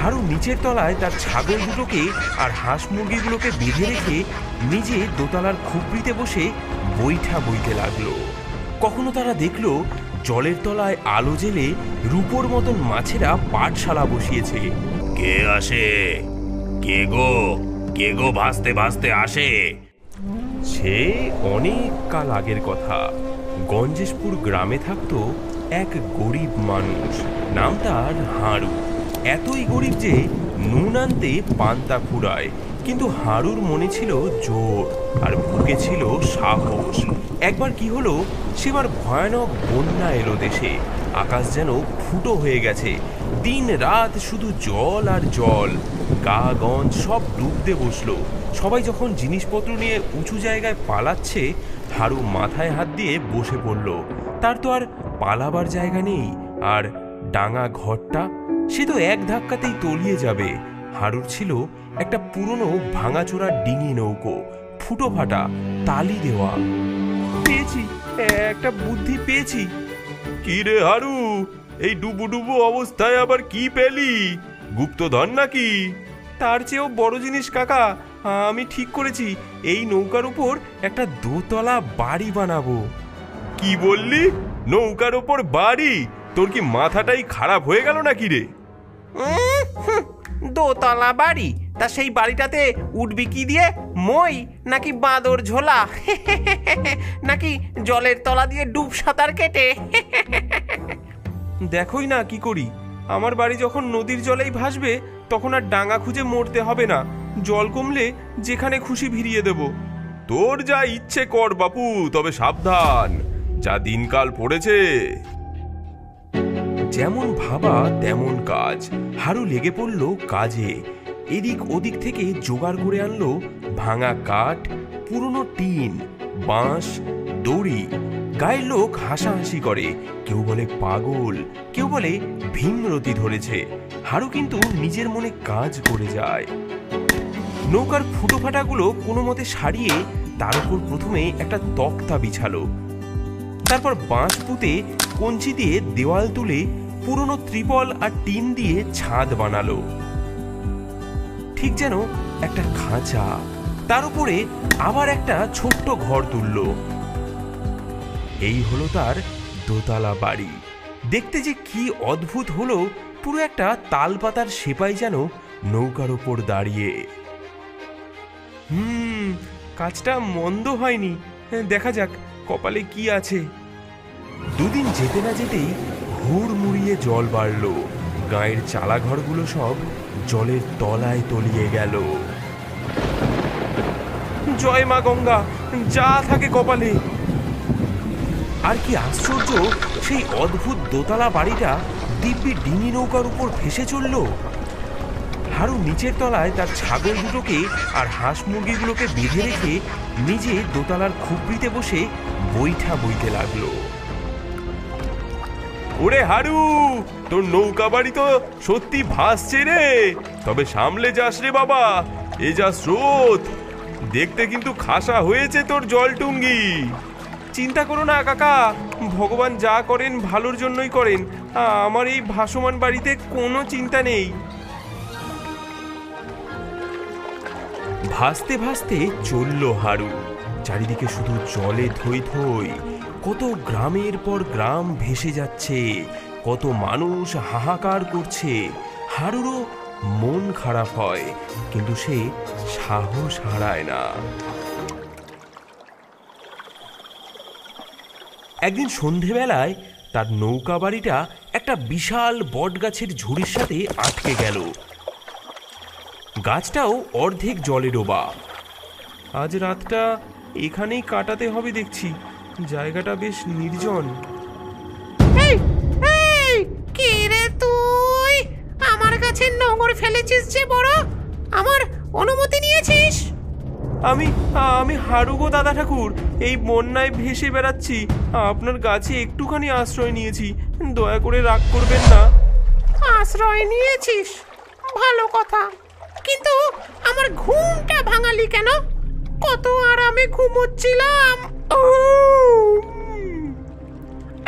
হারু নিচের তলায় তার ছাগল দুটোকে আর হাঁস মুরগিগুলোকে বেঁধে রেখে নিজে দোতলার খুপড়িতে বসে বৈঠা বইতে লাগলো। কখনো তারা দেখলো জলের তলায় আলো জেলে রূপোর মতন মাছেরা পাঠশালা বসিয়েছে। কে আসে? কে গো ভাসতে ভাসতে আসে? সে অনেক কাল আগের কথা। গঞ্জেশপুর গ্রামে থাকতো এক গরিব মানুষ, নাম তার হারু। এতই গরিব যে নুন আনতে পান্তা ফুরায়। কিন্তু হারুর মনে ছিল জোর আর বুকে ছিল সাহস। একবার কি হলো, সেবার ভয়ানক বন্যা এলো দেশে। আকাশ যেন ফুটো হয়ে গেছে। দিন রাত শুধু জল আর জল। গা গঞ্জ সব ডুবতে বসলো। সবাই যখন জিনিসপত্র নিয়ে উঁচু জায়গায় পালাচ্ছে, হারু মাথায় হাত দিয়ে বসে পড়ল। তার তো আর পালাবার জায়গা নেই। আর ডাঙা ঘরটা, সে তো এক ধাক্কাতেই তলিয়ে যাবে। হারুর ছিল একটা পুরনো ভাঙাচোরা ডিঙি নৌকো, ফুটো ফাটা, তালি দেওয়া। পেয়েছি, একটা বুদ্ধি পেয়েছি। কি রে হারু, এই ডুবু ডুবু অবস্থায় আবার কি পেলি? গুপ্তধন নাকি? তার চেয়েও বড় জিনিস কাকা, আমি ঠিক করেছি এই নৌকার উপর একটা দোতলা বাড়ি বানাবো। কি বললি? নৌকার ওপর বাড়ি? তোর কি মাথাটাই খারাপ হয়ে গেল নাকি রে? দোতলা বাড়ি? তা সেই বাড়িটাতে উঠবি কি দিয়ে? মই নাকি বাঁদর ঝোলা? নাকি জলের তলা দিয়ে ডুব সাঁতার কেটে? দেখোই না কি করি। আমার বাড়ি যখন নদীর জলেই ভাসবে, তখন আর ডাঙা খুঁজে মরতে হবে না। জল কমলে যেখানে খুশি ভিড়িয়ে দেব। তোর যা ইচ্ছে কর বাপু, তবে সাবধান, যা দিনকাল পড়েছে। যেমন ভাবা তেমন কাজ। হারু লেগে পড়ল কাজে। এদিক ওদিক থেকে জোগাড় করে আনলো ভাঙা কাঠ, পুরনো টিন, বাঁশ, দড়ি। গায়ের লোক হাসাহাসি করে। কেউ বলে পাগল, কেউ বলে ভীমরতি ধরেছে। হারু কিন্তু নিজের মনে কাজ করে যায়। নৌকার ফুটো ফাটাগুলো কোনো মতে সারিয়ে তার উপর প্রথমে একটা তক্তা বিছালো। তারপর বাঁশ পুঁতে কঞ্চি দিয়ে দেওয়াল তুলে পুরনো ত্রিপল আর টিন দিয়ে ছাদ বানালো, ঠিক যেন একটা খাঁচা। তার উপরে আবার একটা ছোট্ট ঘর তুললো। এই হলো তার দোতলা বাড়ি। দেখতে যে কি অদ্ভুত হলো, পুরো একটা তালপাতার সেপাই যেন নৌকার ওপর দাঁড়িয়ে। কাজটা মন্দ হয়নি। দেখা যাক কপালে কি আছে। দুদিন যেতে না যেতেই হুড় মুড়িয়ে জল বাড়ল। গায়ের চালা ঘরগুলো সব জলের তলায় তলিয়ে গেল। জয় মা গঙ্গা, যা থাকে কপালে। আর কি আশ্চর্য, সেই অদ্ভুত দোতলা বাড়িটা দিব্যি ডিঙি নৌকার উপর ভেসে চলল। হারু নিচের তলায় তার ছাগল দুটোকে আর হাঁস মুরগিগুলোকে বেঁধে রেখে নিজে দোতলার খুপড়িতে বসে বৈঠা বইতে লাগলো। ওরে হারু, তোর নৌকা বাড়ি তো সত্যি ভাসছে রে। তবে সামলে যাস রে বাবা, এ যা স্রোত। দেখতে কিন্তু খাসা হয়েছে তোর জলটুঙ্গি। চিন্তা করো না কাকা, ভগবান যা করেন ভালোর জন্যই করেন। আমার এই ভাসমান বাড়িতে কোনো চিন্তা নেই। ভাসতে ভাসতে চলল হারু। চারিদিকে শুধু জলে থই থই। কত গ্রামের পর গ্রাম ভেসে যাচ্ছে, কত মানুষ হাহাকার করছে। হারুরও মন খারাপ হয়, কিন্তু সে সাহস হারায় না। একদিন সন্ধেবেলায় তার নৌকা বাড়িটা একটা বিশাল বটগাছের ঝুড়ির সাথে আটকে গেল। গাছটাও অর্ধেক জলে ডোবা। আজ রাতটা এখানেই কাটাতে হবে দেখছি। জায়গাটা বেশ নির্জন। কে রে তুই? আমার কাছে নোঙর ফেলেছিস যে বড়? আমার অনুমতি নিয়েছিস? আমি হারু গো দাদা ঠাকুর। এই বন্যায় ভেসে বেড়াচ্ছি। আপনার গাছে একটুখানি আশ্রয় নিয়েছি, দয়া করে রাগ করবেন না। আশ্রয় নিয়েছিস? ভালো কথা, কিন্তু আমার ঘুমটা ভাঙালি কেন? কত আরামে ঘুমোচ্ছিলাম।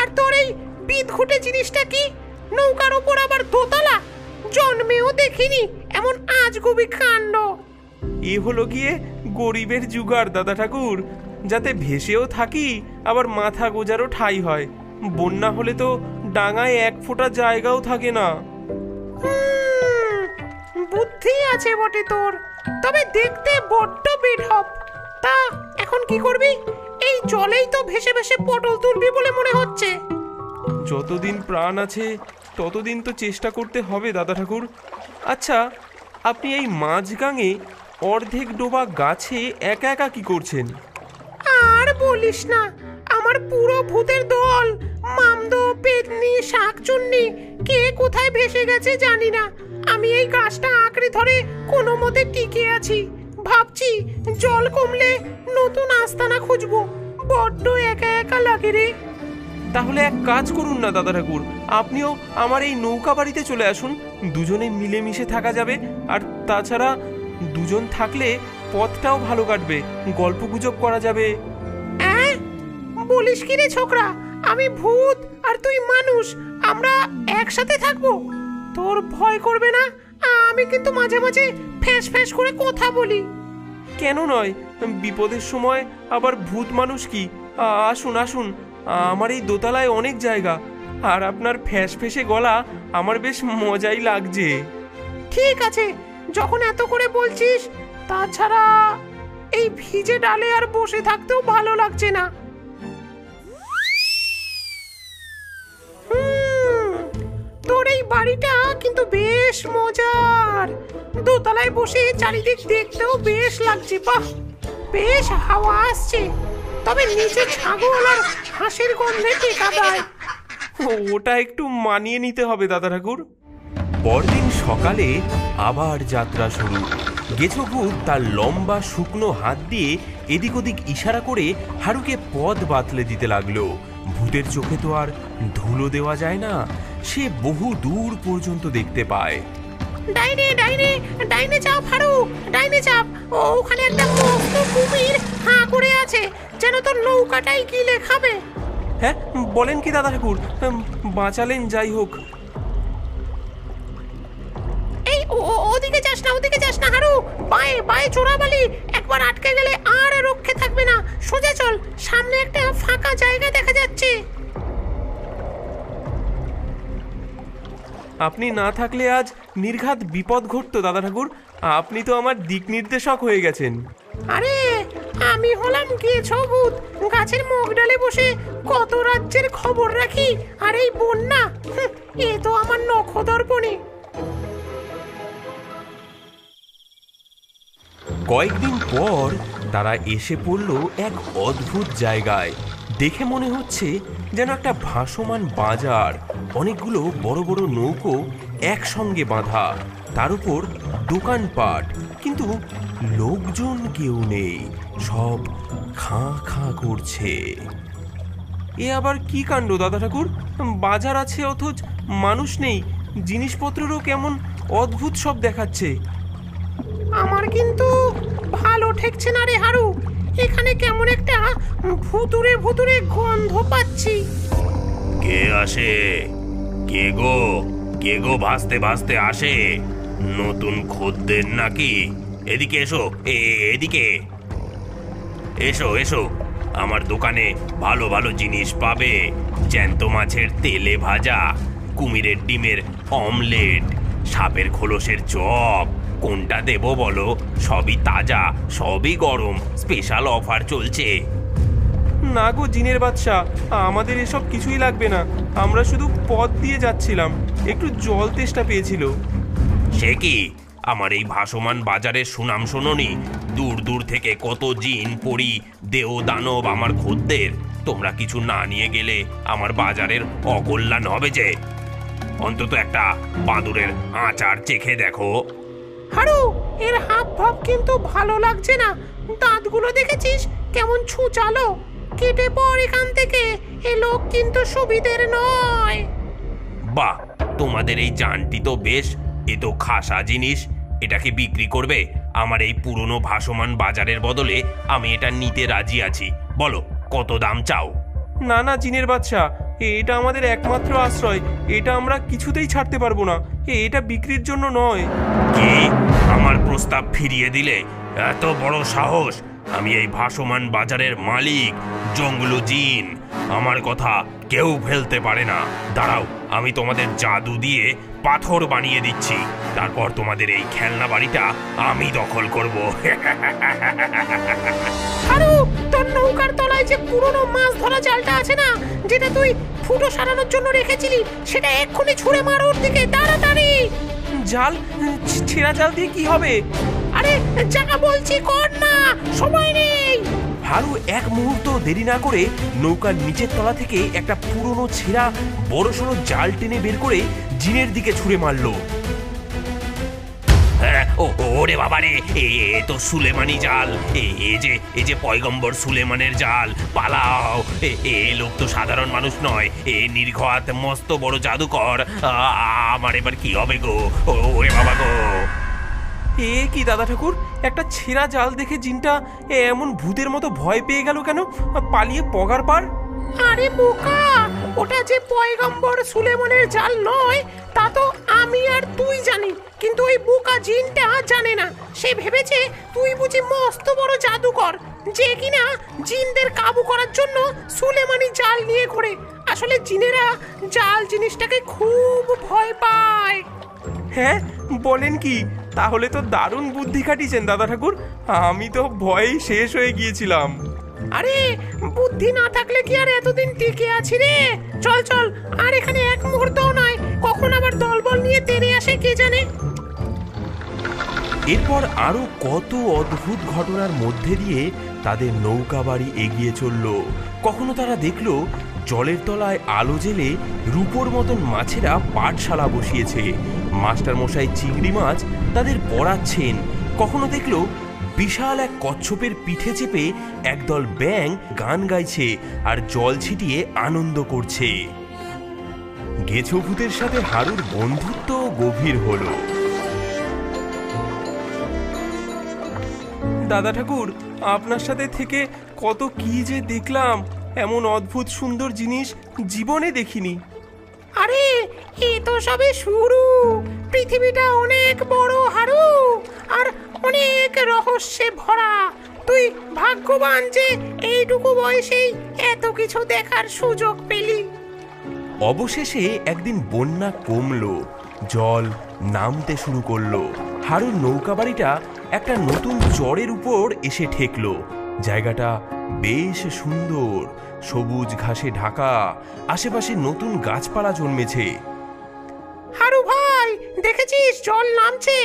আর তোর এই বিদঘুটে জিনিসটা কি? নৌকার ওপর আবার দোতলা? জন্মেও দেখিনি এমন আজগুবি কাণ্ড। এ হলো গিয়ে গরিবের জুগার দাদা ঠাকুর, যাতে ভেসেও থাকি আবার মাথা গোজারও ঠাঁই হয়। বন্যা হলে তো ডাঙায় এক ফোঁটা জায়গাও থাকে না। বুদ্ধি আছে বটে তোর, তবে দেখতে বড্ড বেঢপ। তা এখন কি করবি? এই জলেই তো ভেসে ভেসে পটল তুলবি বলে মনে হচ্ছে। যতদিন প্রাণ আছে ততদিন তো চেষ্টা করতে হবে দাদা ঠাকুর। আচ্ছা, আপনি এই মাঝগাঙে অর্ধেক ডোবা গাছে একা একা কি করছেন? আর বলিস না, আমার পুরো ভূতের দল, মামদো, পেতনি, শাকচুন্নি, কে কোথায় ভেসে গেছে জানি না। আমি এই গাছটা আঁকড়ে ধরে কোনো মতে টিকে আছি। ভাবছি জল কমলে নতুন আস্তানা খুঁজবো। বড্ড একা একা লাগে রে। তাহলে এক কাজ করুন না দাদা ঠাকুর, আপনিও আমার এই নৌকা বাড়িতে চলে আসুন। দুজনে মিলেমিশে থাকা যাবে। আর তাছাড়া দুজন থাকলে পথটাও ভালো কাটবে, গল্প গুজব করা যাবে। বলিস কি রে ছোকরা? আমি ভূত আর তুই মানুষ, আমরা একসাথে থাকবো? তোর ভয় করবে না? আমি কিন্তু মাঝে মাঝে ফ্যাঁস ফ্যাঁস করে কথা বলি। কেন নয়, বিপদের সময় আবার ভূত মানুষ কি। আসুন আসুন, আমার এই দোতলায় অনেক জায়গা, আর আপনার ফ্যাঁস ফেঁসে গলা আমার বেশ মজাই লাগছে। ঠিক আছে, যখন এত করে বলছিস। তাছাড়া এই ভিজে ডালে আর বসে থাকতেও ভালো লাগছে না। তোর এই বাড়িটা কিন্তু বেশ মজার। দোতলায় বসে চারিদিক দেখতেও বেশ লাগছে। বাহ, বেশ হাওয়া আসছে। তবে নিচে ছাগল আর হাঁসের গন্ধে টেকা দেয়। ওটা একটু মানিয়ে নিতে হবে দাদা ঠাকুর। পরদিন সকালে আবার যাত্রা শুরু। গেছো ভূত তার লম্বা শুকনো হাত দিয়ে এদিক ওদিক ইশারা করে হারুকে পথ বাতলে দিতে লাগলো। ভূতের চোখে তো আর ধুলো দেওয়া যায় না, সে বহু দূর পর্যন্ত দেখতে পায়। ডাইনে ডাইনে ডাইনে চাপ হারু, ডাইনে চাপ। ওখানে একটা মস্ত কুমির হাঁ করে আছে, যেন তোর নৌকাটাই গিলে খাবে। হ্যাঁ, বলেন কি দাদা ঠাকুর? বাঁচালেন যাই হোক। এই ওদিকে যাস না, ওদিকে যাস না হারু। বায়ে বায়ে চোরাবালি, একবার আটকে গেলে আর রক্ষে থাকবে না। সোজা চল, সামনে একটা ফাঁকা জায়গা দেখা যাচ্ছে। আপনি না থাকলে আজ নির্ঘাত বিপদ ঘটতো দাদা ঠাকুর। আপনি তো আমার দিক নির্দেশক হয়ে গেছেন। আরে আমি হলাম গেছো ভূত, গাছের মুখ ডালে বসে কত রাজ্যের খবর রাখি। আর এই বন্যা, এ তো আমার নখদর্পণে। কয়েকদিন পর তারা এসে পড়ল এক অদ্ভুত জায়গায়। দেখে মনে হচ্ছে যেন একটা ভাসমান বাজার, অনেকগুলো বড় বড় নৌকো একসঙ্গে বাঁধা, তার উপর দোকানপাট, কিন্তু লোকজন কেউ নেই, সব খাঁ খাঁ করছে। এ আবার কি কাণ্ড দাদা ঠাকুর? বাজার আছে অথচ মানুষ নেই, জিনিসপত্রেরও কেমন অদ্ভুত সব দেখাচ্ছে। আমার কিন্তু ভালো ঠেকছে না রে হারু। এখানে কেমন একটা ভুতুরে ভুতুরে গন্ধ পাচ্ছি। কে আসে? কে গো? কে গো ভাসতে ভাসতে আসে? নতুন খদ্দের নাকি? এদিকে এসো, এদিকে এসো এসো। আমার দোকানে ভালো ভালো জিনিস পাবে। জ্যান্ত মাছের তেলে ভাজা, কুমিরের ডিমের অমলেট, সাপের খোলসের চপ। কোনটা দেবো বলো? সবই তাজা, সবই গরম, স্পেশাল অফার চলছে। না গো জিনের বাদশা, আমাদের এসব কিছুই লাগবে না। আমরা শুধু পথ দিয়ে যাচ্ছিলাম, একটু জল তেষ্টা পেয়েছিল। সে কি? আমার এই ভাসমান বাজারের সুনাম শোনোনি? দূর দূর থেকে কত জিন, পরি, দেও, দানব আমার খদ্দের। তোমরা কিছু না নিয়ে গেলে আমার বাজারের অকল্যাণ হবে যে। অন্তত একটা বাঁদুরের আচার চেখে দেখো। হারু, এর হাব ভাব কিন্তু ভালো লাগছে না। দাঁতগুলো দেখেছিস কেমন ছুচালো? কেটে পড় এখান থেকে, এ লোক কিন্তু সুবিধের নয়। বাহ, তোমাদের এই জানটি তো বেশ। এ তো খাসা জিনিস। এটাকে বিক্রি করবে আমার এই পুরনো ভাসমান বাজারের বদলে? আমি এটা নিতে রাজি আছি। বলো কত দাম চাও? না না জিনের বাদশা, এটা আমাদের একমাত্র আশ্রয়, এটা আমরা কিছুতেই ছাড়তে পারবো না, এটা বিক্রির জন্য নয়। কি আমার প্রস্তাব ফিরিয়ে দিলে? এত বড় সাহস! আমি এই ভাসমান বাজারের মালিক, জঙ্গলু জিন। আমার কথা কেউ ফেলতে পারে না। দাঁড়াও, আমি তোমাদের জাদু দিয়ে পাথর বানিয়ে দিচ্ছি, তারপর তোমাদের এই খেলনা বাড়িটা আমি দখল করব। হারু, তোর নৌকার তলায় যে পুরনো মাছ ধরা জালটা আছে না, যেটা তুই ফুটো সারানোর জন্য রেখেছিলি, সেটা এক্ষুনি ছুঁড়ে মার ওর দিকে, তাড়াতাড়ি। জাল? ছেঁড়া জাল দিয়ে কি হবে? আরে যা বলছি কর না, সময় নেই। হারু এক মুহূর্ত দেরি না করে নৌকার নিচের তলা থেকে একটা পুরনো ছেঁড়া বড়সড় জাল টেনে বের করে জিনের দিকে ছুঁড়ে মারলো। হ্যাঁ, ওরে বাবা রে, এ তো সুলেমানি জাল। এ যে পয়গম্বর সুলেমানের জাল। পালাও! এ লোক তো সাধারণ মানুষ নয়, এ নির্ঘাত মস্ত বড় জাদুকর। আমার এবার কি হবে গো? ওরে বাবা গো! এ কি দাদা ঠাকুর, একটা ছেঁড়া জাল দেখে জিনটা এমন ভূতের মতো ভয় পেয়ে গেল কেন? পালিয়ে পগার পার? আরে বোকা, ওটা যে পয়গম্বর সুলেমানের জাল নয় তা তো আমি আর তুই জানি, কিন্তু ওই বোকা জিনটা জানে না। সে ভেবেছে তুই বুঝি মস্ত বড় জাদুকর, যে কিনা জিনদের কাবু করার জন্য সুলেমানি জাল নিয়ে ঘোরে। আসলে জিনেরা জাল জিনিসটাকে খুব ভয় পায়। হ্যাঁ, বলেন কি? তাহলে তো দারুণ বুদ্ধি খাটিয়েছেন দাদা ঠাকুর, আমি তো ভয়েই শেষ হয়ে গিয়েছিলাম। আরে বুদ্ধি না থাকলে কি আর এতদিন টিকে আছি রে? চল চল, আর এখানে এক মুহূর্তও নয়, কখন আবার দলবল নিয়ে তেড়ে আসে কে জানে। এরপর আরো কত অদ্ভুত ঘটনার মধ্যে দিয়ে তাদের নৌকা বাড়ি এগিয়ে চলল। কখনো তারা দেখলো জলের তলায় আলো জেলে রূপোর মতন মাছেরা পাঠশালা বসিয়েছে, মাস্টার মশাই চিংড়ি মাছ তাদের পড়াচ্ছেন। কখনো দেখলো বিশাল এক কচ্ছপের পিঠে চেপে একদল ব্যাঙ গান গাইছে আর জল ছিটিয়ে আনন্দ করছে। গেছো ভূতের সাথে হারুর বন্ধুত্ব গভীর হলো। দাদা ঠাকুর, আপনার সাথে থেকে কত কি যে দেখলাম, এমন অদ্ভুত সুন্দর জিনিস জীবনে দেখিনি। আরে এ তো সবে শুরু, পৃথিবীটা অনেক বড় হারু, আর অনেক রহস্যে ভরা। তুই ভাগ্যবান যে এইটুকু বয়সেই এত কিছু দেখার সুযোগ পেলি। অবশেষে একদিন বন্যা কমলো, জল নামতে শুরু করলো। হারুর নৌকা বাড়িটা একটা নতুন চরের উপর এসে ঠেকলো। জায়গাটা বেশ সুন্দর, সবুজ ঘাসে ঢাকা, আশেপাশে নতুন গাছপালা জন্মেছে। হারু ভাই, দেখেছিস জল নামছে?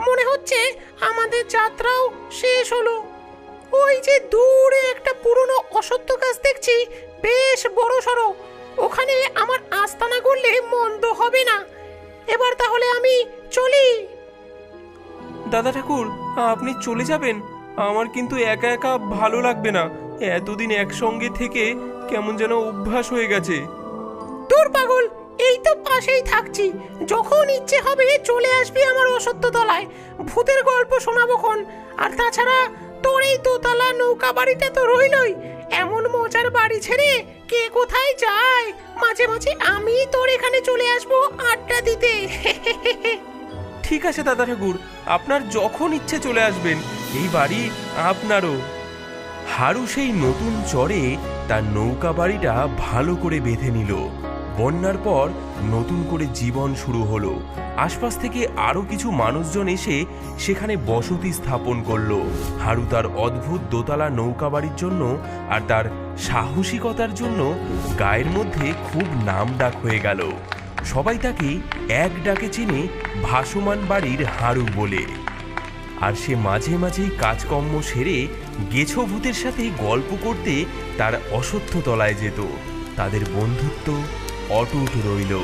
মনে হচ্ছে আমাদের যাত্রাও শেষ হলো। ওই যে দূরে একটা পুরনো অশ্বত্থ গাছ দেখছি, বেশ বড় সড়ো। ওখানে আমার আস্তানা করলে মন্দ হবে না। এবার তাহলে আমি চলি। দাদা ঠাকুর, আপনি চলে যাবেন? আমার কিন্তু একা একা ভালো লাগবে না। এতদিন একসঙ্গে থেকে কেমন যেন অভ্যাস হয়ে গেছে। দূর পাগল, এই তো পাশেই থাকছি, যখন ইচ্ছে হবে চলে আসবি আমার অশ্বত্থ তলায়, ভূতের গল্প শোনাবোক্ষণ। আর তাছাড়া তোর এই দোতলা নৌকা বাড়িটা তো রইলই, এমন মজার বাড়ি ছেড়ে কে কোথায় যায়? মাঝে মাঝে আমি তোর এখানে চলে আসবো আড্ডা দিতে। ঠিক আছে দাদা ঠাকুর, আপনার যখন ইচ্ছে চলে আসবেন, এই বাড়ি আপনারও। হারু সেই নতুন চরে তার নৌকা বাড়িটা ভালো করে বেঁধে নিল। বন্যার পর নতুন করে জীবন শুরু হলো। আশপাশ থেকে আরো কিছু মানুষজন এসে সেখানে বসতি স্থাপন করলো। হারু তার অদ্ভুত দোতলা নৌকা বাড়ির জন্য আর তার সাহসিকতার জন্য গায়ের মধ্যে খুব নাম ডাক হয়ে গেল। সবাই তাকে এক ডাকে চেনে ভাসমান বাড়ির হারু বলে। আর সে মাঝে মাঝেই কাজকর্ম সেরে গেছো ভূতের সাথে গল্প করতে তার অশ্বত্থ তলায় যেত। তাদের বন্ধুত্ব অটুট রইল।